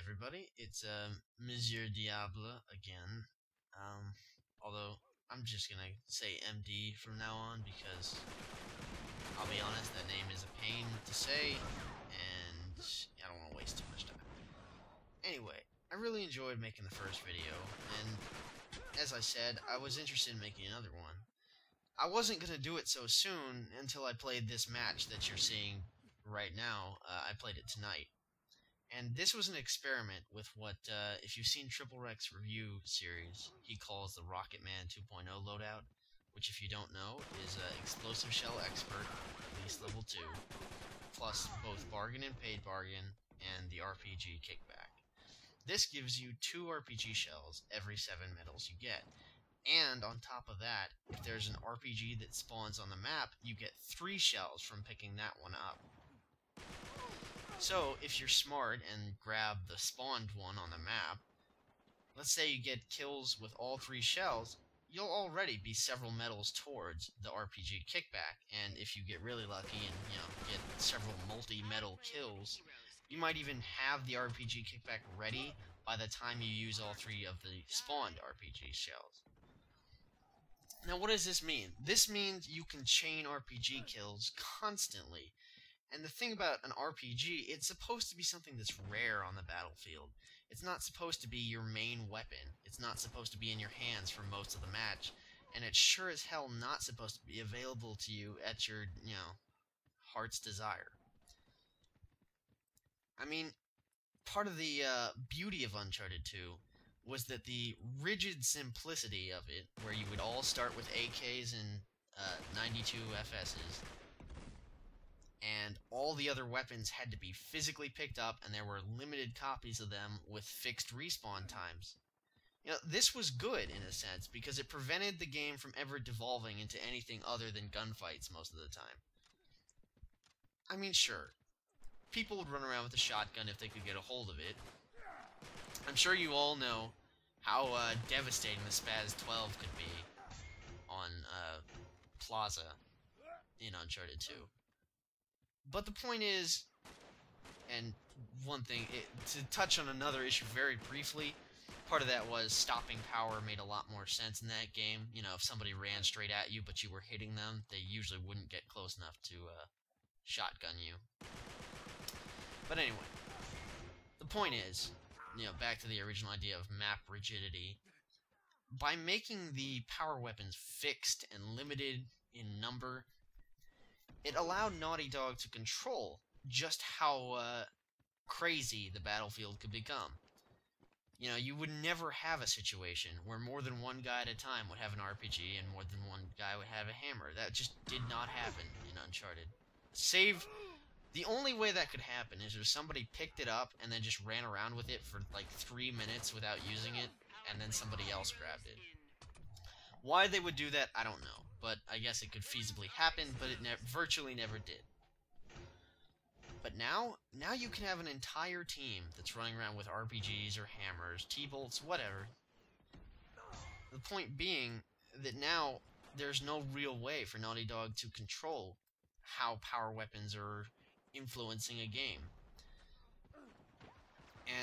everybody, it's Monsieur Diable again. Although I'm just gonna say MD from now on because I'll be honest, that name is a pain to say, and I don't want to waste too much time. Anyway, I really enjoyed making the first video, and as I said, I was interested in making another one. I wasn't gonna do it so soon until I played this match that you're seeing right now. I played it tonight. And this was an experiment with what, if you've seen tripleWRECK's review series, he calls the Rocketman 2.0 loadout, which if you don't know, is Explosive Shell Expert, at least level 2, plus both Bargain and Paid Bargain, and the RPG Kickback. This gives you 2 RPG shells every 7 medals you get. And on top of that, if there's an RPG that spawns on the map, you get 3 shells from picking that one up. So, if you're smart and grab the spawned one on the map, let's say you get kills with all 3 shells, you'll already be several medals towards the RPG Kickback, and if you get really lucky and, get several multi-medal kills, you might even have the RPG Kickback ready by the time you use all 3 of the spawned RPG shells. Now, what does this mean? This means you can chain RPG kills constantly. And the thing about an RPG, it's supposed to be something that's rare on the battlefield. It's not supposed to be your main weapon. It's not supposed to be in your hands for most of the match. And it's sure as hell not supposed to be available to you at your, heart's desire. I mean, part of the beauty of Uncharted 2 was that the rigid simplicity of it, where you would all start with AKs and 92 FSs, and all the other weapons had to be physically picked up, and there were limited copies of them with fixed respawn times. This was good, in a sense, because it prevented the game from ever devolving into anything other than gunfights most of the time. I mean, sure, people would run around with a shotgun if they could get a hold of it. I'm sure you all know how devastating the Spaz 12 could be on Plaza in Uncharted 2. But the point is, and one thing, to touch on another issue very briefly, part of that was stopping power made a lot more sense in that game. If somebody ran straight at you but you were hitting them, they usually wouldn't get close enough to shotgun you. But anyway, the point is, back to the original idea of map rigidity. By making the power weapons fixed and limited in number, it allowed Naughty Dog to control just how crazy the battlefield could become. You would never have a situation where more than one guy at a time would have an RPG and more than one guy would have a hammer. That just did not happen in Uncharted. The only way that could happen is if somebody picked it up and then just ran around with it for like 3 minutes without using it, and then somebody else grabbed it. Why they would do that, I don't know, but I guess it could feasibly happen, but it virtually never did. But now you can have an entire team that's running around with RPGs or hammers, T-bolts, whatever. The point being that now there's no real way for Naughty Dog to control how power weapons are influencing a game.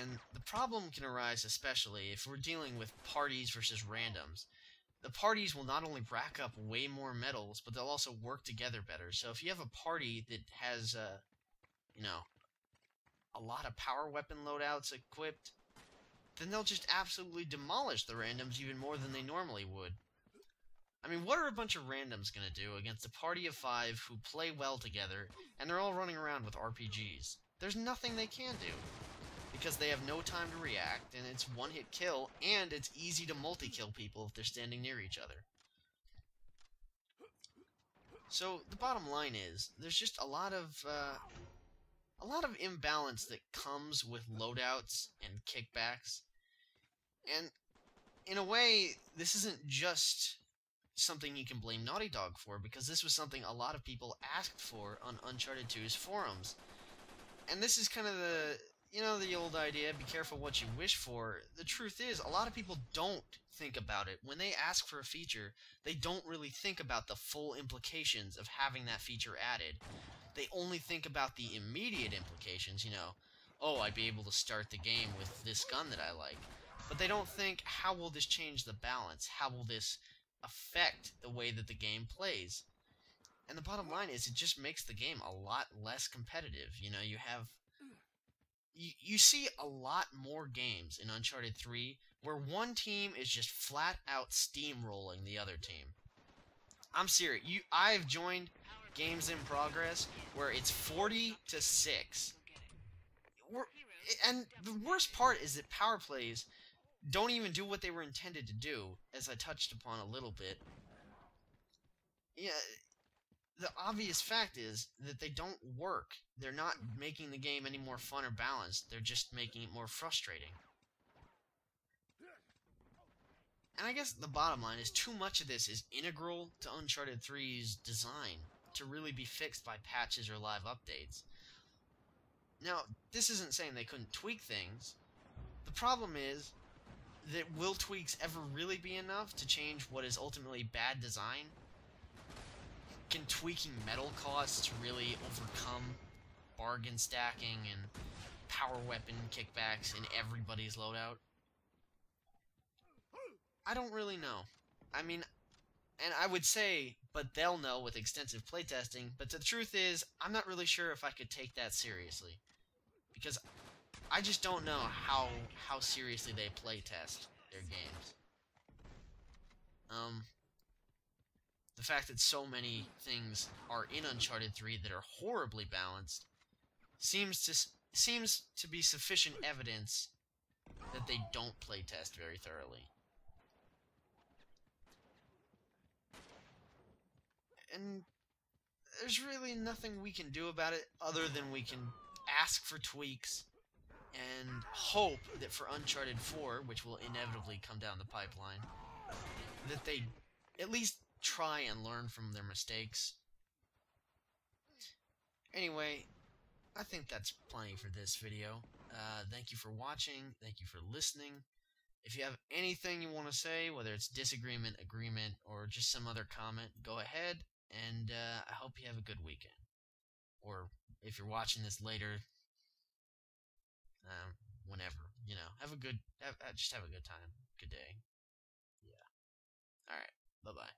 And the problem can arise especially if we're dealing with parties versus randoms. The parties will not only rack up way more medals, but they'll also work together better. So if you have a party that has, a lot of power weapon loadouts equipped, then they'll just absolutely demolish the randoms even more than they normally would. I mean, what are a bunch of randoms gonna do against a party of 5 who play well together, and they're all running around with RPGs? There's nothing they can do, because they have no time to react, and it's one-hit kill, and it's easy to multi-kill people if they're standing near each other. So, the bottom line is, there's just a lot of imbalance that comes with loadouts and kickbacks, and in a way, this isn't just something you can blame Naughty Dog for, because this was something a lot of people asked for on Uncharted 2's forums. And this is kind of the old idea, be careful what you wish for. The truth is, a lot of people don't think about it. When they ask for a feature, they don't really think about the full implications of having that feature added. They only think about the immediate implications, oh, I'd be able to start the game with this gun that I like. But they don't think, how will this change the balance? How will this affect the way that the game plays? And the bottom line is, it just makes the game a lot less competitive. You know, you see a lot more games in Uncharted 3 where one team is just flat out steamrolling the other team. I'm serious. I've joined games in progress where it's 40-6. And the worst part is that power plays don't even do what they were intended to do, as I touched upon a little bit. Yeah, the obvious fact is that they don't work. They're not making the game any more fun or balanced. They're just making it more frustrating. And I guess the bottom line is, too much of this is integral to Uncharted 3's design to really be fixed by patches or live updates. Now, this isn't saying they couldn't tweak things. The problem is that will tweaks ever really be enough to change what is ultimately bad design? Can tweaking metal costs really overcome bargain stacking and power weapon kickbacks in everybody's loadout? I don't really know. I mean, and I would say, but they'll know with extensive playtesting, but the truth is, I'm not really sure if I could take that seriously. Because I just don't know how seriously they playtest their games. The fact that so many things are in Uncharted 3 that are horribly balanced seems to be sufficient evidence that they don't playtest very thoroughly. And there's really nothing we can do about it other than we can ask for tweaks and hope that for Uncharted 4, which will inevitably come down the pipeline, that they at least try and learn from their mistakes. Anyway, I think that's plenty for this video. Thank you for watching. Thank you for listening. If you have anything you want to say, whether it's disagreement, agreement, or just some other comment, go ahead, and I hope you have a good weekend. Or if you're watching this later, whenever, you know, just have a good time, good day. Yeah. Alright, bye-bye.